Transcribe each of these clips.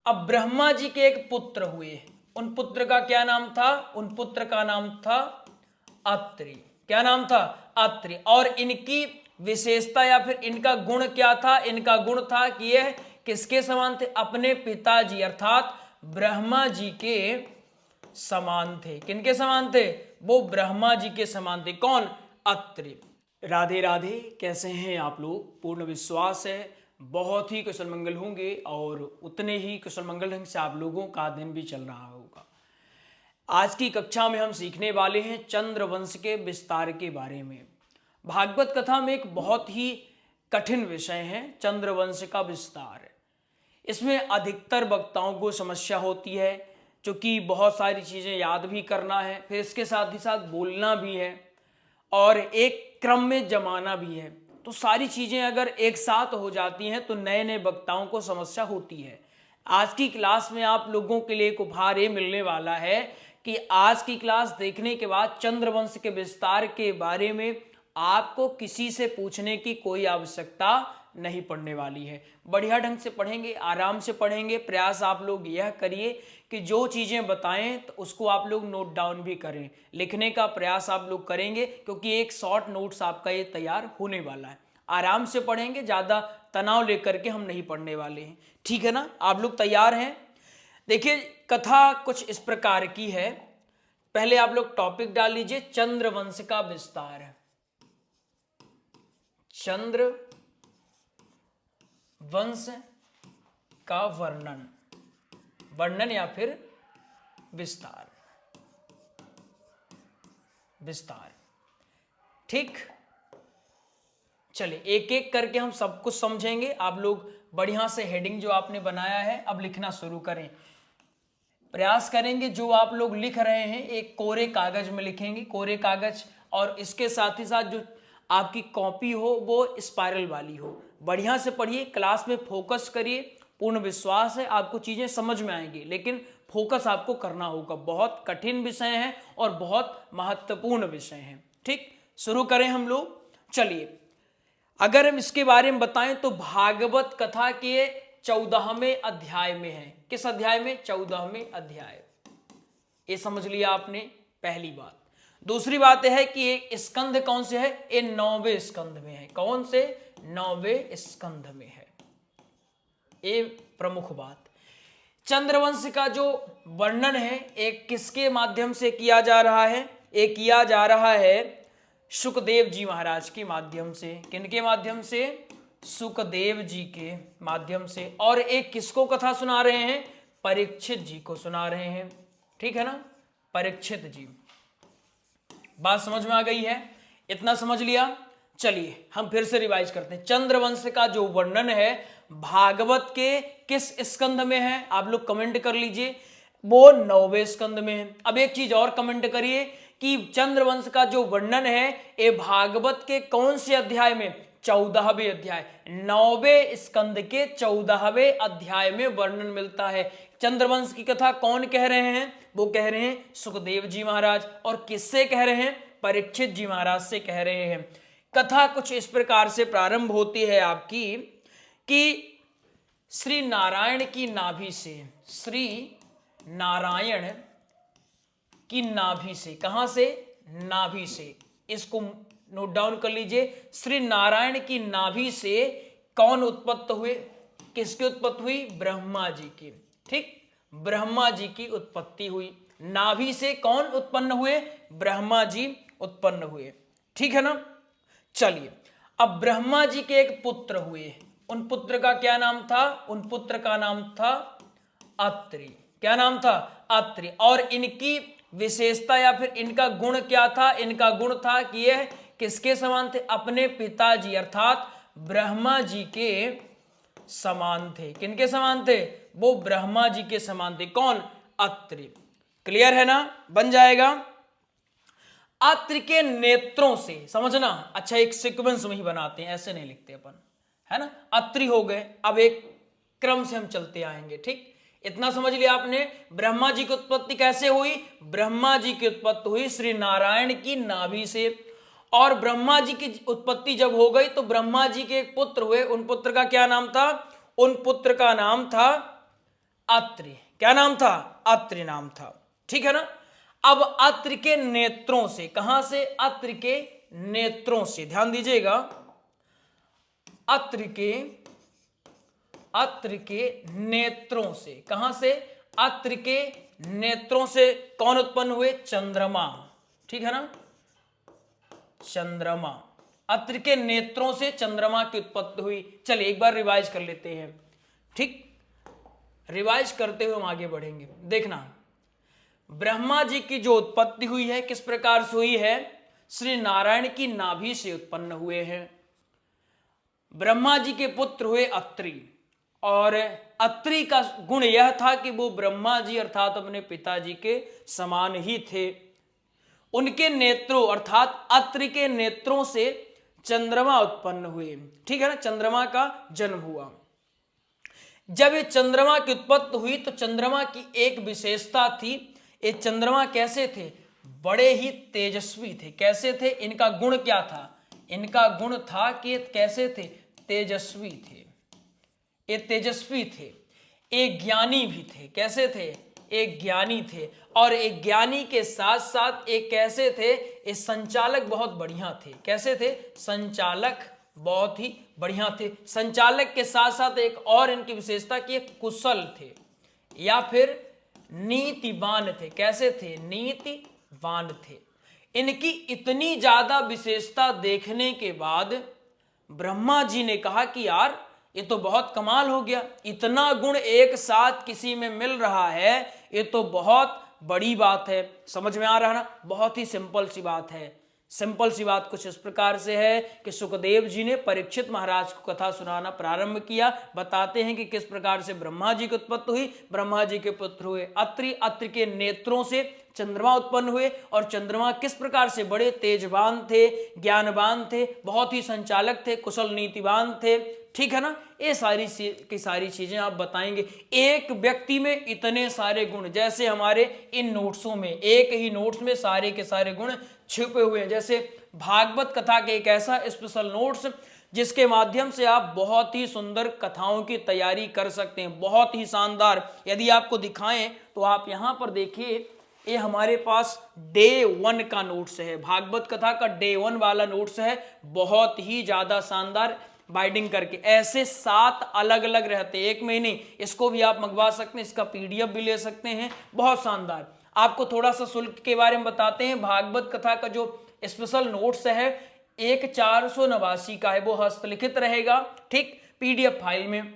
अब ब्रह्मा जी के एक पुत्र हुए, उन पुत्र का क्या नाम था? उन पुत्र का नाम था अत्रि। क्या नाम था? अत्रि। और इनकी विशेषता या फिर इनका गुण क्या था? इनका गुण था कि यह किसके समान थे? अपने पिताजी अर्थात ब्रह्मा जी के समान थे। किनके समान थे? वो ब्रह्मा जी के समान थे। कौन? अत्रि। राधे राधे, कैसे हैं आप लोग? पूर्ण विश्वास है बहुत ही कुशल मंगल होंगे और उतने ही कुशल मंगल ढंग से आप लोगों का दिन भी चल रहा होगा। आज की कक्षा में हम सीखने वाले हैं चंद्रवंश के विस्तार के बारे में। भागवत कथा में एक बहुत ही कठिन विषय है चंद्रवंश का विस्तार। इसमें अधिकतर वक्ताओं को समस्या होती है, क्योंकि बहुत सारी चीज़ें याद भी करना है, फिर इसके साथ ही साथ बोलना भी है और एक क्रम में जमाना भी है। तो सारी चीज़ें अगर एक साथ हो जाती हैं तो नए नए वक्ताओं को समस्या होती है। आज की क्लास में आप लोगों के लिए एक उपहार ये मिलने वाला है कि आज की क्लास देखने के बाद चंद्रवंश के विस्तार के बारे में आपको किसी से पूछने की कोई आवश्यकता नहीं पड़ने वाली है। बढ़िया ढंग से पढ़ेंगे, आराम से पढ़ेंगे। प्रयास आप लोग यह करिए कि जो चीज़ें बताएं तो उसको आप लोग नोट डाउन भी करें, लिखने का प्रयास आप लोग करेंगे, क्योंकि एक शॉर्ट नोट्स आपका ये तैयार होने वाला है। आराम से पढ़ेंगे, ज़्यादा तनाव लेकर के हम नहीं पढ़ने वाले हैं। ठीक है ना? आप लोग तैयार हैं? देखिए, कथा कुछ इस प्रकार की है। पहले आप लोग टॉपिक डाल लीजिए, चंद्रवंश का विस्तार। चंद्र वंश का वर्णन, वर्णन या फिर विस्तार, विस्तार। ठीक, चलिए एक एक करके हम सब कुछ समझेंगे। आप लोग बढ़िया से हेडिंग जो आपने बनाया है अब लिखना शुरू करें। प्रयास करेंगे जो आप लोग लिख रहे हैं एक कोरे कागज में लिखेंगे, कोरे कागज, और इसके साथ ही साथ जो आपकी कॉपी हो वो स्पाइरल वाली हो। बढ़िया से पढ़िए, क्लास में फोकस करिए। पूर्ण विश्वास है आपको चीजें समझ में आएंगी, लेकिन फोकस आपको करना होगा। बहुत कठिन विषय है और बहुत महत्वपूर्ण विषय है। ठीक, शुरू करें हम लोग। चलिए, अगर हम इसके बारे में बताएं तो भागवत कथा के 14वें अध्याय में है। किस अध्याय में? 14वें अध्याय। ये समझ लिया आपने, पहली बात। दूसरी बात यह है कि ये स्कंध कौन से है? ये 9वें स्कंध में है। कौन से? 9वें स्कंध में है। ये प्रमुख बात। चंद्रवंश का जो वर्णन है एक किसके माध्यम से किया जा रहा है? ये किया जा रहा है सुखदेव जी महाराज के माध्यम से। किनके माध्यम से? सुखदेव जी के माध्यम से। और एक किसको कथा सुना रहे हैं? परीक्षित जी को सुना रहे हैं। ठीक है ना? परीक्षित जी। बात समझ में आ गई है? इतना समझ लिया। चलिए हम फिर से रिवाइज करते हैं। चंद्रवंश का जो वर्णन है भागवत के किस स्कंध में है? आप लोग कमेंट कर लीजिए। वो 9वें स्कंध में है। अब एक चीज और कमेंट करिए कि चंद्रवंश का जो वर्णन है ये भागवत के कौन से अध्याय में? 14वें अध्याय। 9वें स्कंद के 14वें अध्याय में वर्णन मिलता है। चंद्रवंश की कथा कौन कह रहे हैं? वो कह रहे हैं सुखदेव जी महाराज। और किससे कह रहे हैं? परीक्षित जी महाराज से कह रहे हैं। कथा कुछ इस प्रकार से प्रारंभ होती है आपकी कि श्री नारायण की नाभि से, श्री नारायण की नाभि से, कहां से? नाभि से। इसको नोट डाउन कर लीजिए। श्री नारायण की नाभि से कौन उत्पत्त हुए? किसकी उत्पत्ति हुई? ब्रह्मा जी की। ठीक, ब्रह्मा जी की उत्पत्ति हुई। नाभि से कौन उत्पन्न हुए? ब्रह्मा जी उत्पन्न हुए। ठीक है ना? चलिए, अब ब्रह्मा जी के एक पुत्र हुए। उन पुत्र का क्या नाम था? उन पुत्र का नाम था अत्रि। क्या नाम था? अत्रि। और इनकी विशेषता या फिर इनका गुण क्या था? इनका गुण था कि यह किसके समान थे? अपने पिताजी अर्थात ब्रह्मा जी के समान थे। किनके समान थे? वो ब्रह्मा जी के समान थे। कौन? अत्रि। क्लियर है ना? बन जाएगा। अत्रि के नेत्रों से, समझना। अच्छा, एक सीक्वेंस में ही बनाते हैं, ऐसे नहीं लिखते अपन, है ना? अत्रि हो गए। अब एक क्रम से हम चलते आएंगे। ठीक, इतना समझ लिया आपने। ब्रह्मा जी की उत्पत्ति कैसे हुई? ब्रह्मा जी की उत्पत्ति हुई श्री नारायण की नाभि से। और ब्रह्मा जी की उत्पत्ति जब हो गई तो ब्रह्मा जी के एक पुत्र हुए। उन पुत्र का क्या नाम था? उन पुत्र का नाम था अत्रि। क्या नाम था? अत्रि नाम था। ठीक है ना। अब अत्रि के नेत्रों से, कहां से? अत्रि के नेत्रों से, ध्यान दीजिएगा, अत्रि के नेत्रों से, कहां से? अत्रि के नेत्रों से कौन उत्पन्न हुए? चंद्रमा। ठीक है ना, चंद्रमा। अत्रि के नेत्रों से चंद्रमा की उत्पत्ति हुई। चलिए एक बार रिवाइज कर लेते हैं। ठीक, रिवाइज करते हुए हम आगे बढ़ेंगे। देखना, ब्रह्मा जी की जो उत्पत्ति हुई है किस प्रकार से हुई है? श्री नारायण की नाभि से उत्पन्न हुए हैं। ब्रह्मा जी के पुत्र हुए अत्रि, और अत्रि का गुण यह था कि वो ब्रह्मा जी अर्थात अपने पिताजी के समान ही थे। उनके नेत्रों अर्थात अत्रि के नेत्रों से चंद्रमा उत्पन्न हुए। ठीक है ना, चंद्रमा का जन्म हुआ। जब ये चंद्रमा की उत्पत्ति हुई तो चंद्रमा की एक विशेषता थी। ये चंद्रमा कैसे थे? बड़े ही तेजस्वी थे। कैसे थे? इनका गुण क्या था? इनका गुण था कि कैसे थे? तेजस्वी थे। ये तेजस्वी थे, एक ज्ञानी भी थे। कैसे थे? एक ज्ञानी थे, और एक ज्ञानी के साथ साथ एक कैसे थे? ये संचालक बहुत बढ़िया थे। कैसे थे? संचालक बहुत ही बढ़िया थे। संचालक के साथ साथ एक और इनकी विशेषता कि कुशल थे या फिर नीतिवान थे। कैसे थे? नीतिवान थे। इनकी इतनी ज्यादा विशेषता देखने के बाद ब्रह्मा जी ने कहा कि यार ये तो बहुत कमाल हो गया, इतना गुण एक साथ किसी में मिल रहा है, ये तो बहुत बड़ी बात है। समझ में आ रहा है ना? बहुत ही सिंपल सी बात है। सिंपल सी बात कुछ इस प्रकार से है कि सुखदेव जी ने परीक्षित महाराज को कथा सुनाना प्रारंभ किया। बताते हैं कि किस प्रकार से ब्रह्मा जी की उत्पत्ति हुई। ब्रह्मा जी के पुत्र हुए अत्रि, अत्रि के नेत्रों से चंद्रमा उत्पन्न हुए, और चंद्रमा किस प्रकार से बड़े तेजवान थे, ज्ञानवान थे, बहुत ही संचालक थे, कुशल नीतिवान थे। ठीक है ना, ये सारी की सारी चीजें आप बताएंगे। एक व्यक्ति में इतने सारे गुण, जैसे हमारे इन नोट्सों में, एक ही नोट्स में सारे के सारे गुण छिपे हुए हैं। जैसे भागवत कथा के एक ऐसा स्पेशल नोट्स जिसके माध्यम से आप बहुत ही सुंदर कथाओं की तैयारी कर सकते हैं, बहुत ही शानदार। यदि आपको दिखाएं तो आप यहां पर देखिए, ये हमारे पास डे 1 का नोट्स है, भागवत कथा का डे 1 वाला नोट्स है, बहुत ही ज्यादा शानदार बाइंडिंग करके। ऐसे 7 अलग अलग रहते हैं, एक में नहीं। इसको भी आप मंगवा सकते हैं, इसका पीडीएफ भी ले सकते हैं, बहुत शानदार। आपको थोड़ा सा शुल्क के बारे में बताते हैं। भागवत कथा का जो स्पेशल नोट्स है एक 489 का है, वो हस्तलिखित रहेगा, ठीक, पीडीएफ फाइल में।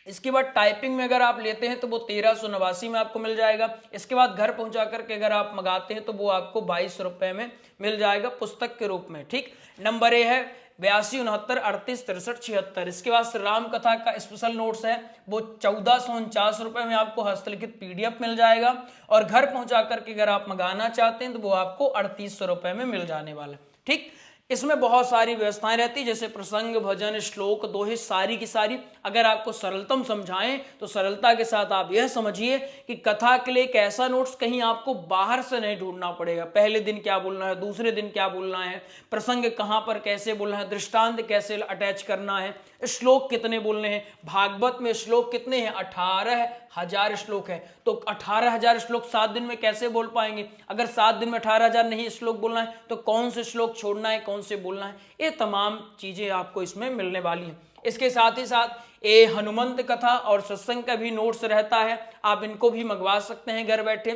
इसके बाद टाइपिंग में अगर आप लेते हैं तो वो 1389 में आपको मिल जाएगा। इसके बाद घर पहुंचा करके अगर आप मंगाते हैं तो वो आपको 22 रुपए में मिल जाएगा पुस्तक के रूप में। ठीक, नंबर ए है 82 69 38 63 76। इसके बाद श्री राम कथा का स्पेशल नोट्स है, वो 1449 रुपए में आपको हस्तलिखित पीडीएफ मिल जाएगा, और घर पहुंचा करके अगर आप मंगाना चाहते हैं तो वो आपको 3800 रुपए में मिल जाने वाला। ठीक, इसमें बहुत सारी व्यवस्थाएं रहती है, जैसे प्रसंग, भजन, श्लोक, दोहे, सारी की सारी। अगर आपको सरलतम समझाएं तो सरलता के साथ आप यह समझिए कि कथा के लिए एक ऐसा नोट्स कहीं आपको बाहर से नहीं ढूंढना पड़ेगा। पहले दिन क्या बोलना है, दूसरे दिन क्या बोलना है, प्रसंग कहां पर कैसे बोलना है, दृष्टांत कैसे अटैच करना है, श्लोक कितने बोलने हैं। भागवत में श्लोक कितने हैं? 18,000 श्लोक है, तो 18,000 श्लोक 7 दिन में कैसे बोल पाएंगे? अगर 7 दिन में 18,000 नहीं श्लोक बोलना है तो कौन से श्लोक छोड़ना है, कौन से बोलना है, ये तमाम चीजें आपको इसमें मिलने वाली हैं। इसके साथ ही साथ ये हनुमंत कथा और सत्संग का भी नोट्स रहता है, आप इनको भी मंगवा सकते हैं घर बैठे।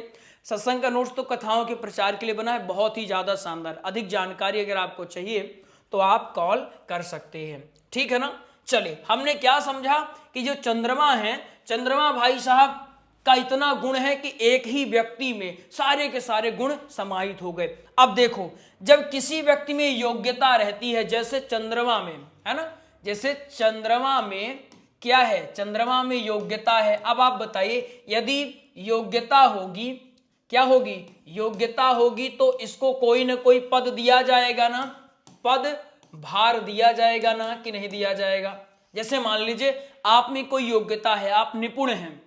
सत्संग का नोट्स तो कथाओं के प्रचार के लिए बना है, बहुत ही ज्यादा शानदार। अधिक जानकारी अगर आपको चाहिए तो आप कॉल कर सकते हैं। ठीक है ना। चलिए, हमने क्या समझा कि जो चंद्रमा है, चंद्रमा भाई साहब का इतना गुण है कि एक ही व्यक्ति में सारे के सारे गुण समाहित हो गए। अब देखो, जब किसी व्यक्ति में योग्यता रहती है, जैसे चंद्रमा में है ना, जैसे चंद्रमा में क्या है, चंद्रमा में योग्यता है। अब आप बताइए, यदि योग्यता होगी, क्या होगी? योग्यता होगी तो इसको कोई ना कोई पद दिया जाएगा ना, पद भार दिया जाएगा ना, कि नहीं दिया जाएगा? जैसे मान लीजिए आप में कोई योग्यता है, आप निपुण हैं,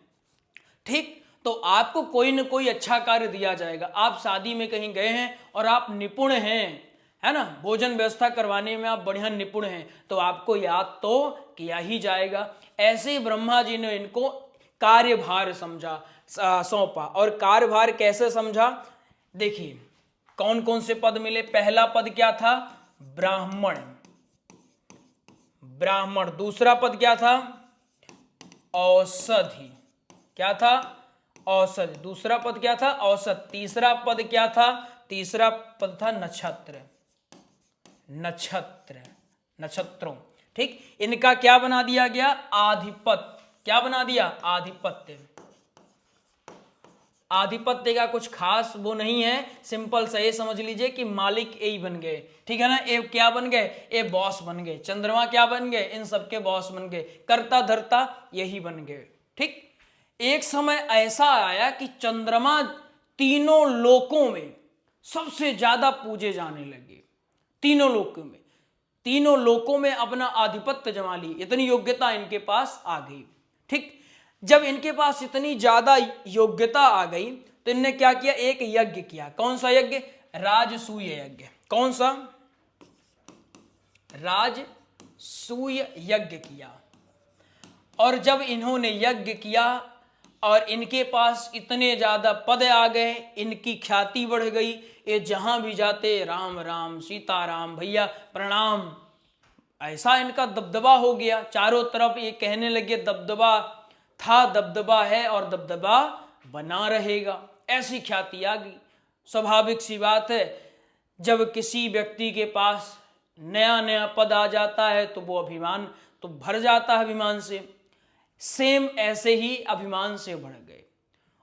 ठीक, तो आपको कोई न कोई अच्छा कार्य दिया जाएगा। आप शादी में कहीं गए हैं और आप निपुण हैं, है ना, भोजन व्यवस्था करवाने में आप बढ़िया निपुण हैं, तो आपको याद तो किया ही जाएगा। ऐसे ही ब्रह्मा जी ने इनको कार्यभार सौंपा। और कार्यभार कैसे समझा, देखिए कौन कौन से पद मिले। पहला पद क्या था, ब्राह्मण, ब्राह्मण। दूसरा पद क्या था, औषधि, क्या था, औषधि। दूसरा पद क्या था, औसत। तीसरा पद क्या था, तीसरा पद था नक्षत्र, नक्षत्र, नक्षत्रों। ठीक, इनका क्या बना दिया गया, आधिपत्य। क्या बना दिया, आधिपत्य। आधिपत्य का कुछ खास वो नहीं है, सिंपल सा ये समझ लीजिए कि मालिक यही बन गए, ठीक है ना। ये क्या बन गए, ये बॉस बन गए। चंद्रमा क्या बन गए, इन सबके बॉस बन गए, कर्ता धर्ता यही बन गए। ठीक, एक समय ऐसा आया कि चंद्रमा तीनों लोकों में सबसे ज्यादा पूजे जाने लगे। तीनों लोकों में, तीनों लोकों में अपना आधिपत्य जमा ली, इतनी योग्यता इनके पास आ गई। ठीक, जब इनके पास इतनी ज्यादा योग्यता आ गई तो इनने क्या किया, एक यज्ञ किया। कौन सा यज्ञ, राजसूय यज्ञ। कौन सा, राजसूय यज्ञ किया। और जब इन्होंने यज्ञ किया और इनके पास इतने ज्यादा पद आ गए, इनकी ख्याति बढ़ गई, ये जहां भी जाते राम राम सीताराम भैया प्रणाम, ऐसा इनका दबदबा हो गया। चारों तरफ ये कहने लगे दबदबा था, दबदबा है और दबदबा बना रहेगा, ऐसी ख्याति आ गई। स्वाभाविक सी बात है, जब किसी व्यक्ति के पास नया नया पद आ जाता है तो वो अभिमान तो भर जाता है अभिमान से। सेम ऐसे ही अभिमान से बढ़ गए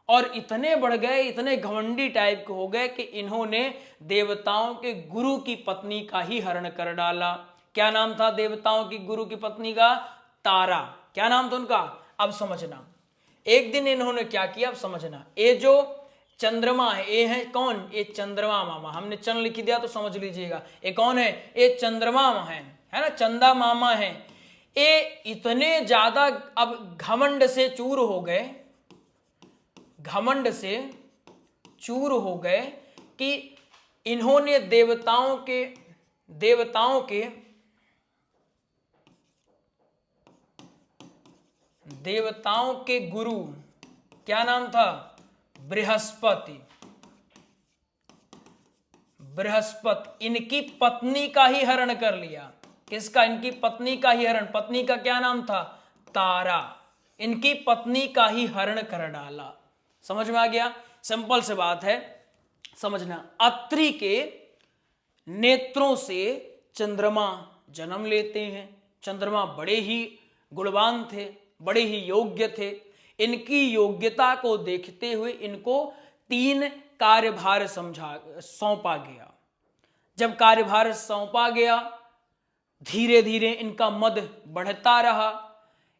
और इतने बढ़ गए, इतने घमंडी टाइप के हो गए कि इन्होंने देवताओं के गुरु की पत्नी का ही हरण कर डाला। क्या नाम था देवताओं की गुरु की पत्नी का, तारा। क्या नाम था उनका, अब समझना। एक दिन इन्होंने क्या किया, अब समझना। ये जो चंद्रमा है, ये है कौन, ये चंद्रमा मामा। हमने चंद्र लिख दिया तो समझ लीजिएगा, ये कौन है, ये चंद्रमा है ना, चंदा मामा है। ये इतने ज्यादा अब घमंड से चूर हो गए, घमंड से चूर हो गए कि इन्होंने देवताओं के गुरु, क्या नाम था, बृहस्पति, बृहस्पति, इनकी पत्नी का ही हरण कर लिया। किसका, इनकी पत्नी का ही हरण। पत्नी का क्या नाम था, तारा। इनकी पत्नी का ही हरण कर डाला। समझ में आ गया, सिंपल सी बात है, समझना। अत्रि के नेत्रों से चंद्रमा जन्म लेते हैं। चंद्रमा बड़े ही गुणवान थे, बड़े ही योग्य थे। इनकी योग्यता को देखते हुए इनको 3 कार्यभार सौंपा गया। जब कार्यभार सौंपा गया, धीरे धीरे इनका मद बढ़ता रहा।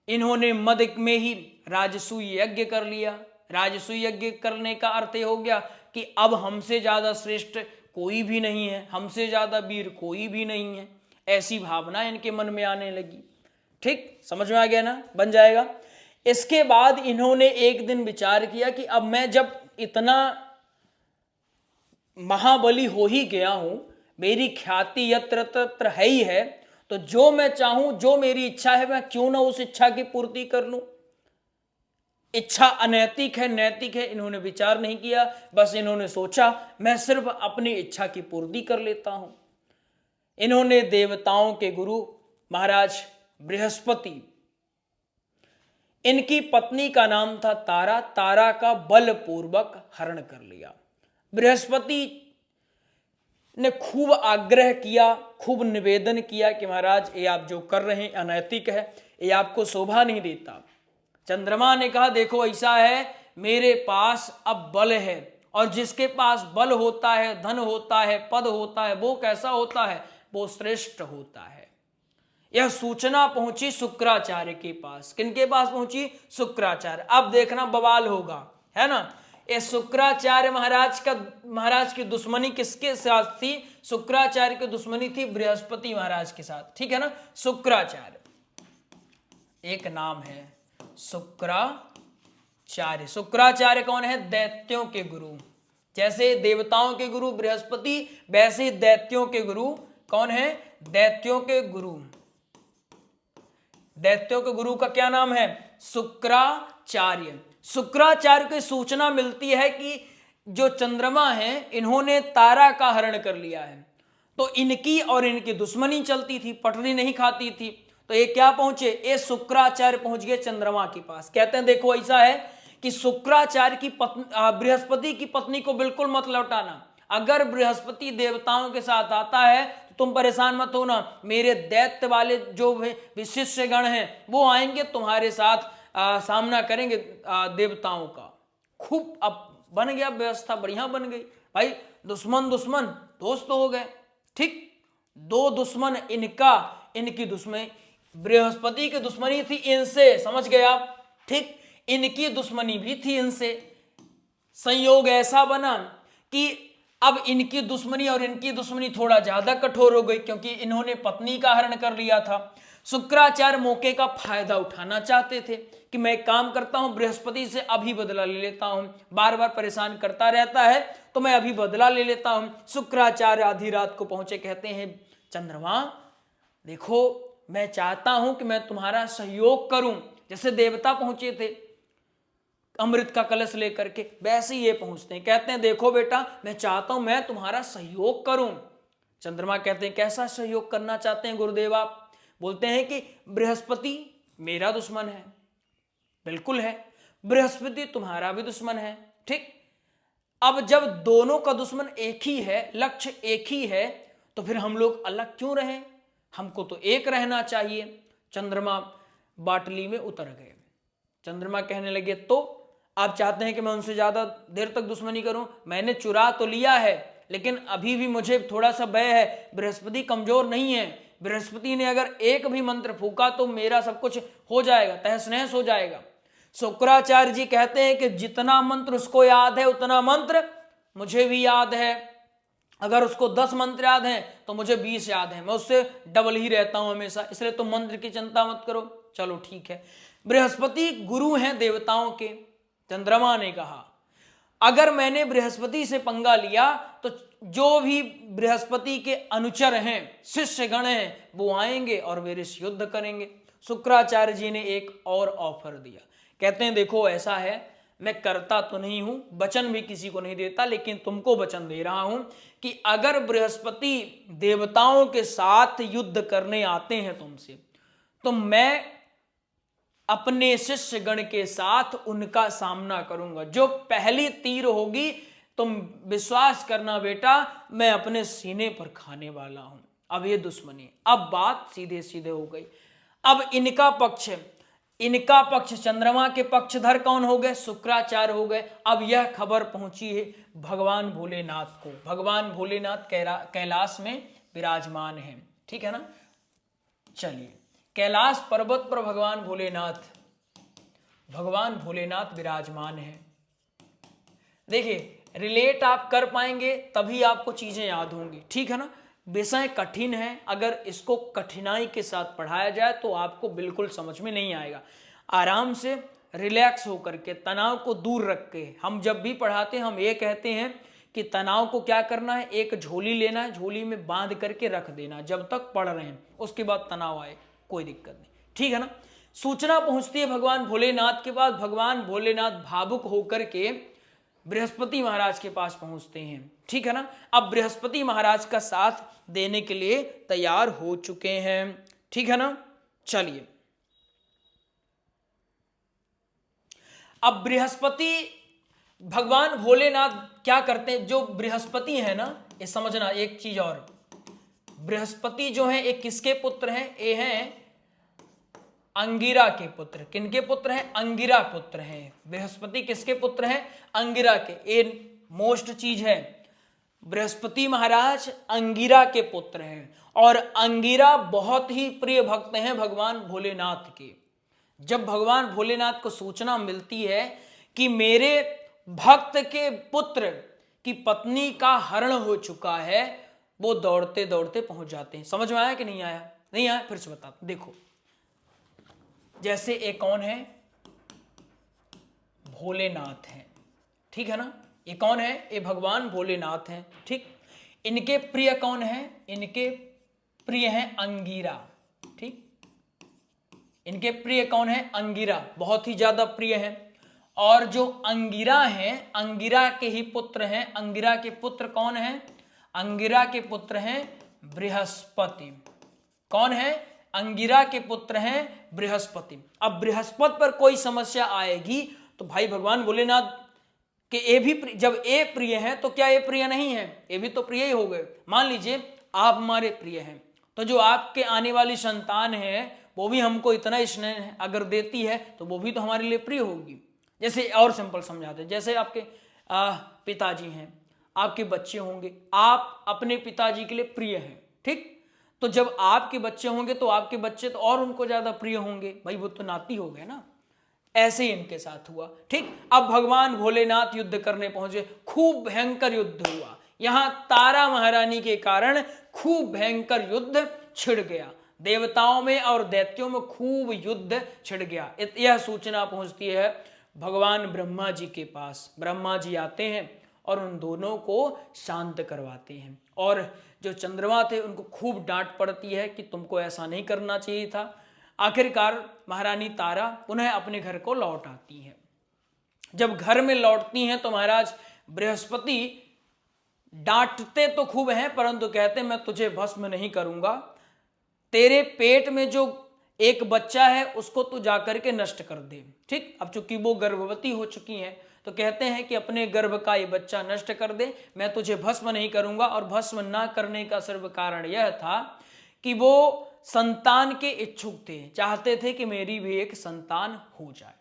इन्होंने मद में ही राजसूय यज्ञ कर लिया। राजसूय यज्ञ करने का अर्थ ये हो गया कि अब हमसे ज्यादा श्रेष्ठ कोई भी नहीं है, हमसे ज्यादा वीर कोई भी नहीं है, ऐसी भावना इनके मन में आने लगी। ठीक, समझ में आ गया ना, बन जाएगा। इसके बाद इन्होंने एक दिन विचार किया कि अब मैं जब इतना महाबली हो ही गया हूं, मेरी ख्याति यत्र तत्र है ही है, तो जो मैं चाहूं, जो मेरी इच्छा है, मैं क्यों ना उस इच्छा की पूर्ति कर लूं। इच्छा अनैतिक है, नैतिक है, इन्होंने विचार नहीं किया। बस इन्होंने सोचा मैं सिर्फ अपनी इच्छा की पूर्ति कर लेता हूं। इन्होंने देवताओं के गुरु महाराज बृहस्पति, इनकी पत्नी का नाम था तारा, तारा का बलपूर्वक हरण कर लिया। बृहस्पति ने खूब आग्रह किया, खूब निवेदन किया कि महाराज ये आप जो कर रहे हैं अनैतिक है, ये आपको शोभा नहीं देता। चंद्रमा ने कहा देखो ऐसा है, मेरे पास अब बल है, और जिसके पास बल होता है, धन होता है, पद होता है, वो कैसा होता है, वो श्रेष्ठ होता है। यह सूचना पहुंची शुक्राचार्य के पास। किनके पास पहुंची, शुक्राचार्य। अब देखना बवाल होगा, है ना। ये शुक्राचार्य महाराज की दुश्मनी किसके साथ थी, शुक्राचार्य की दुश्मनी थी बृहस्पति महाराज के साथ, ठीक है ना। शुक्राचार्य एक नाम है, शुक्राचार्य। शुक्राचार्य कौन है, दैत्यों के गुरु। जैसे देवताओं के गुरु बृहस्पति, वैसे दैत्यों के गुरु कौन है, दैत्यों के गुरु। दैत्यों के गुरु का क्या नाम है, शुक्राचार्य। शुक्राचार्य को सूचना मिलती है कि जो चंद्रमा है इन्होंने तारा का हरण कर लिया है। तो इनकी और इनकी दुश्मनी चलती थी, पटरी नहीं खाती थी। तो ये क्या पहुंचे, ये शुक्राचार्य पहुंच गए चंद्रमा के पास। कहते हैं देखो ऐसा है कि शुक्राचार्य की पत्नी, बृहस्पति की पत्नी को बिल्कुल मत लौटाना। अगर बृहस्पति देवताओं के साथ आता है तो तुम परेशान मत होना, मेरे दैत्य वाले जो विशिष्ट गण हैं वो आएंगे तुम्हारे साथ सामना करेंगे देवताओं का। खूब अब बन गया व्यवस्था, बढ़िया बन गई भाई। दुश्मन दुश्मन दोस्त हो गए। ठीक, दो दुश्मन, इनका इनकी दुश्मनी, बृहस्पति की दुश्मनी थी इनसे, समझ गए आप। ठीक, इनकी दुश्मनी भी थी इनसे। संयोग ऐसा बना कि अब इनकी दुश्मनी और इनकी दुश्मनी थोड़ा ज्यादा कठोर हो गई, क्योंकि इन्होंने पत्नी का हरण कर लिया था। शुक्राचार्य मौके का फायदा उठाना चाहते थे कि मैं काम करता हूं, बृहस्पति से अभी बदला ले लेता हूं, बार बार परेशान करता रहता है तो मैं अभी बदला ले लेता हूं। शुक्राचार्य आधी रात को पहुंचे, कहते हैं चंद्रमा देखो मैं चाहता हूं कि मैं तुम्हारा सहयोग करूं। जैसे देवता पहुंचे थे अमृत का कलश लेकर के, वैसे ही ये पहुंचते हैं। कहते हैं देखो बेटा मैं चाहता हूं मैं तुम्हारा सहयोग करूं। चंद्रमा कहते हैं कैसा सहयोग करना चाहते हैं गुरुदेव आप? बोलते हैं कि बृहस्पति मेरा दुश्मन है। बिल्कुल है, बृहस्पति तुम्हारा भी दुश्मन है। ठीक, अब जब दोनों का दुश्मन एक ही है, लक्ष्य एक ही है, तो फिर हम लोग अलग क्यों रहें? हमको तो एक रहना चाहिए। चंद्रमा बाटली में उतर गए। चंद्रमा कहने लगे तो आप चाहते हैं कि मैं उनसे ज्यादा देर तक दुश्मनी करूं? मैंने चुरा तो लिया है, लेकिन अभी भी मुझे थोड़ा सा भय है। बृहस्पति कमजोर नहीं है। बृहस्पति ने अगर एक भी मंत्र फूका तो मेरा सब कुछ हो जाएगा, तहस नहस हो जाएगा। शुक्राचार्य जी कहते हैं कि जितना मंत्र उसको याद है उतना मंत्र मुझे भी याद है। अगर उसको 10 मंत्र याद हैं तो मुझे 20 याद है, मैं उससे डबल ही रहता हूं हमेशा, इसलिए तुम मंत्र की चिंता मत करो। चलो ठीक है, बृहस्पति गुरु हैं देवताओं के। चंद्रमा ने कहा अगर मैंने बृहस्पति से पंगा लिया तो जो भी बृहस्पति के अनुचर हैं, शिष्य गण हैं, वो आएंगे और वे ऋषि युद्ध करेंगे। शुक्राचार्य जी ने एक और ऑफर दिया। कहते हैं देखो ऐसा है, मैं करता तो नहीं हूं, वचन भी किसी को नहीं देता, लेकिन तुमको वचन दे रहा हूं कि अगर बृहस्पति देवताओं के साथ युद्ध करने आते हैं तुमसे, तो मैं अपने शिष्य गण के साथ उनका सामना करूंगा। जो पहली तीर होगी तुम विश्वास करना बेटा, मैं अपने सीने पर खाने वाला हूं। अब ये दुश्मनी, अब बात सीधे सीधे हो गई। अब इनका पक्ष चंद्रमा के पक्षधर कौन हो गए? शुक्राचार्य हो गए। अब यह खबर पहुंची है भगवान भोलेनाथ को। भगवान भोलेनाथ कैलाश में विराजमान है, ठीक है ना। चलिए, कैलाश पर्वत पर भगवान भोलेनाथ विराजमान है। देखिए, रिलेट आप कर पाएंगे तभी आपको चीजें याद होंगी, ठीक है ना। विषय कठिन है, अगर इसको कठिनाई के साथ पढ़ाया जाए तो आपको बिल्कुल समझ में नहीं आएगा। आराम से रिलैक्स होकर के, तनाव को दूर रख के, हम जब भी पढ़ाते हैं हम ये कहते हैं कि तनाव को क्या करना है, एक झोली लेना है, झोली में बांध करके रख देना जब तक पढ़ रहे हैं, उसके बाद तनाव आए कोई दिक्कत नहीं, ठीक है ना। सूचना पहुंचती है भगवान भोलेनाथ के पास। भगवान भोलेनाथ भावुक होकर के बृहस्पति महाराज के पास पहुंचते हैं, ठीक है ना। अब बृहस्पति महाराज का साथ देने के लिए तैयार हो चुके हैं, ठीक है ना। चलिए, अब बृहस्पति, भगवान भोलेनाथ क्या करते हैं? जो बृहस्पति है ना, ये समझना एक चीज और, बृहस्पति जो है एक किसके पुत्र हैं? ये हैं अंगिरा के पुत्र। किनके पुत्र हैं? अंगिरा पुत्र हैं। बृहस्पति किसके पुत्र हैं? अंगिरा के। ये मोस्ट चीज है, बृहस्पति महाराज अंगिरा के पुत्र हैं, और अंगिरा बहुत ही प्रिय भक्त हैं भगवान भोलेनाथ के। जब भगवान भोलेनाथ को सूचना मिलती है कि मेरे भक्त के पुत्र की पत्नी का हरण हो चुका है, वो दौड़ते दौड़ते पहुंच जाते हैं। समझ में आया कि नहीं आया? नहीं आया, फिर से बताता। देखो, जैसे एक कौन है? भोलेनाथ हैं, ठीक है ना। ये कौन है? ये भगवान भोलेनाथ हैं, ठीक। इनके प्रिय कौन है? इनके प्रिय हैं अंगिरा, ठीक। इनके प्रिय कौन है? अंगिरा, बहुत ही ज्यादा प्रिय है। और जो अंगिरा हैं, अंगिरा के ही पुत्र हैं। अंगिरा के पुत्र कौन है? अंगिरा के पुत्र हैं बृहस्पति। कौन है? अंगिरा के पुत्र हैं बृहस्पति। अब बृहस्पति पर कोई समस्या आएगी तो भाई भगवान भोलेनाथ कि ए भी जब ए प्रिय है तो क्या ए प्रिय नहीं है? ए भी तो प्रिय ही हो गए। मान लीजिए आप हमारे प्रिय हैं, तो जो आपके आने वाली संतान है वो भी हमको इतना स्नेह अगर देती है तो वो भी तो हमारे लिए प्रिय होगी। जैसे और सिंपल समझाते हैं, जैसे आपके पिताजी हैं, आपके बच्चे होंगे, आप अपने पिताजी के लिए प्रिय हैं, ठीक? तो जब आपके बच्चे होंगे तो आपके बच्चे तो और उनको ज्यादा प्रिय होंगे, भाई वो तो नाती हो गए ना। ऐसे ही इनके साथ हुआ, ठीक? अब भगवान भोलेनाथ युद्ध करने पहुंचे, खूब भयंकर युद्ध हुआ। यहां तारा महारानी के कारण खूब भयंकर युद्ध छिड़ गया, देवताओं में और दैत्यों में खूब युद्ध छिड़ गया। यह सूचना पहुंचती है भगवान ब्रह्मा जी के पास। ब्रह्मा जी आते हैं और उन दोनों को शांत करवाते हैं। और जो चंद्रमा थे उनको खूब डांट पड़ती है कि तुमको ऐसा नहीं करना चाहिए था। आखिरकार महारानी तारा पुनः अपने घर को लौट आती हैं। जब घर में लौटती हैं तो महाराज बृहस्पति डांटते तो खूब हैं, परंतु कहते मैं तुझे भस्म नहीं करूंगा। तेरे पेट में जो एक बच्चा है उसको तू जाकर के नष्ट कर दे, ठीक? अब चूंकि वो गर्भवती हो चुकी हैं तो कहते हैं कि अपने गर्भ का ये बच्चा नष्ट कर दे, मैं तुझे भस्म नहीं करूंगा। और भस्म ना करने का सिर्फ कारण यह था कि वो संतान के इच्छुक थे, चाहते थे कि मेरी भी एक संतान हो जाए।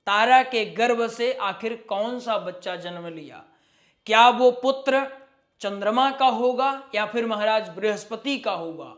तारा के गर्भ से आखिर कौन सा बच्चा जन्म लिया? क्या वो पुत्र चंद्रमा का होगा या फिर महाराज बृहस्पति का होगा?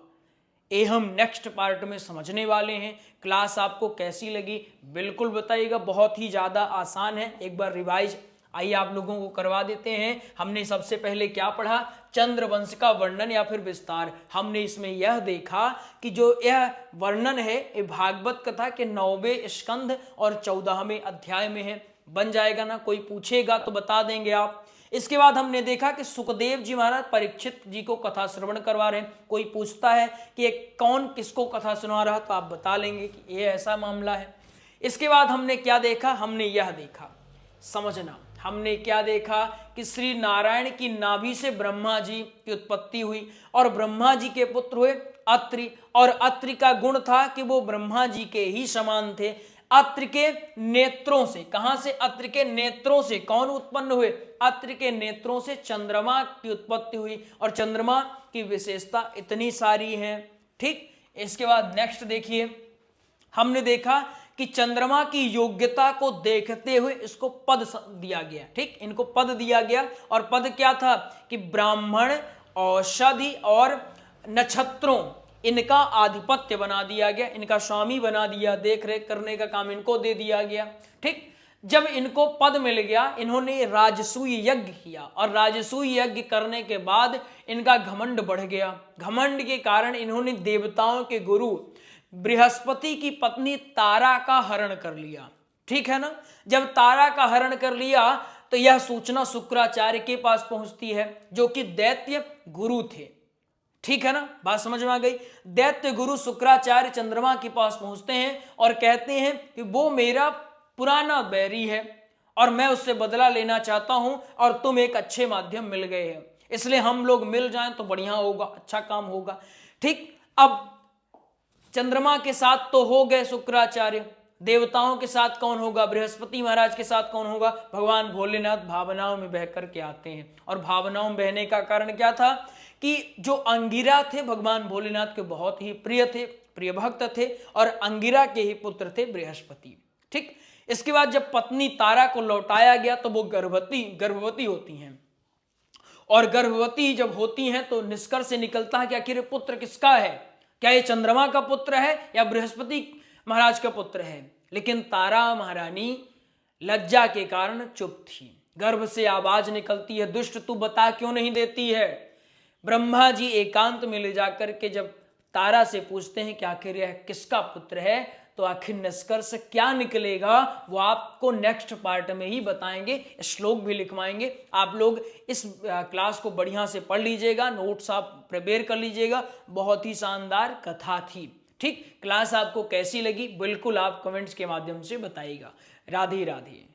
ये हम नेक्स्ट पार्ट में समझने वाले हैं। क्लास आपको कैसी लगी बिल्कुल बताइएगा, बहुत ही ज़्यादा आसान है। एक बार रिवाइज आइए आप लोगों को करवा देते हैं। हमने सबसे पहले क्या पढ़ा? चंद्रवंश का वर्णन या फिर विस्तार। हमने इसमें यह देखा कि जो यह वर्णन है ये भागवत कथा के 9वें स्कंध और 14वें अध्याय में है। बन जाएगा ना? कोई पूछेगा तो बता देंगे आप। इसके बाद हमने देखा कि सुखदेव जी महाराज परीक्षित जी को कथा श्रवण करवा रहे हैं। कोई पूछता है कि ये कौन किसको कथा सुना रहा, तो आप बता लेंगे कि ये ऐसा मामला है। इसके बाद हमने क्या देखा? हमने यह देखा, समझना, हमने क्या देखा कि श्री नारायण की नाभि से ब्रह्मा जी की उत्पत्ति हुई और ब्रह्मा जी के पुत्र हुए अत्रि। और अत्रि का गुण था कि वो ब्रह्मा जी के ही समान थे। अत्रि के नेत्रों से, कहां से? अत्रि के नेत्रों से कौन उत्पन्न हुए? अत्रि के नेत्रों से चंद्रमा की उत्पत्ति हुई। और चंद्रमा की विशेषता इतनी सारी है, ठीक? इसके बाद नेक्स्ट देखिए, हमने देखा कि चंद्रमा की योग्यता को देखते हुए इसको पद दिया गया, ठीक? इनको पद दिया गया। और पद क्या था कि ब्राह्मण, औषधि और नक्षत्रों इनका आधिपत्य बना दिया गया, इनका स्वामी बना दिया, देख रेख करने का काम इनको दे दिया गया, ठीक? जब इनको पद मिल गया, इन्होंने राजसूय यज्ञ किया और राजसूय यज्ञ करने के बाद इनका घमंड बढ़ गया। घमंड के कारण इन्होंने देवताओं के गुरु बृहस्पति की पत्नी तारा का हरण कर लिया, ठीक है ना? जब तारा का हरण कर लिया तो यह सूचना शुक्राचार्य के पास पहुंचती है, जो कि दैत्य गुरु थे, ठीक है ना? बात समझ में आ गई? दैत्य गुरु शुक्राचार्य चंद्रमा के पास पहुंचते हैं और कहते हैं कि वो मेरा पुराना बैरी है और मैं उससे बदला लेना चाहता हूं और तुम एक अच्छे माध्यम मिल गए हैं, इसलिए हम लोग मिल जाएं तो बढ़िया होगा, अच्छा काम होगा, ठीक? अब चंद्रमा के साथ तो हो गए शुक्राचार्य, देवताओं के साथ कौन होगा? बृहस्पति महाराज के साथ कौन होगा? भगवान भोलेनाथ भावनाओं में बह करके आते हैं। और भावनाओं में बहने का कारण क्या था कि जो अंगिरा थे भगवान भोलेनाथ के बहुत ही प्रिय थे, प्रिय भक्त थे, और अंगिरा के ही पुत्र थे बृहस्पति, ठीक? इसके बाद जब पत्नी तारा को लौटाया गया तो वो गर्भवती होती हैं। और गर्भवती जब होती हैं तो निष्कर्ष से निकलता है कि आखिर पुत्र किसका है? क्या ये चंद्रमा का पुत्र है या बृहस्पति महाराज का पुत्र है? लेकिन तारा महारानी लज्जा के कारण चुप थी। गर्भ से आवाज निकलती है, दुष्ट तू बता क्यों नहीं देती है? ब्रह्मा जी एकांत में ले जाकर के जब तारा से पूछते हैं कि आखिर यह किसका पुत्र है, तो आखिर निष्कर्ष क्या निकलेगा वो आपको नेक्स्ट पार्ट में ही बताएंगे, श्लोक भी लिखवाएंगे। आप लोग इस क्लास को बढ़िया से पढ़ लीजिएगा, नोट्स आप प्रिपेयर कर लीजिएगा। बहुत ही शानदार कथा थी, ठीक, क्लास आपको कैसी लगी बिल्कुल आप कमेंट्स के माध्यम से बताइएगा। राधे राधे।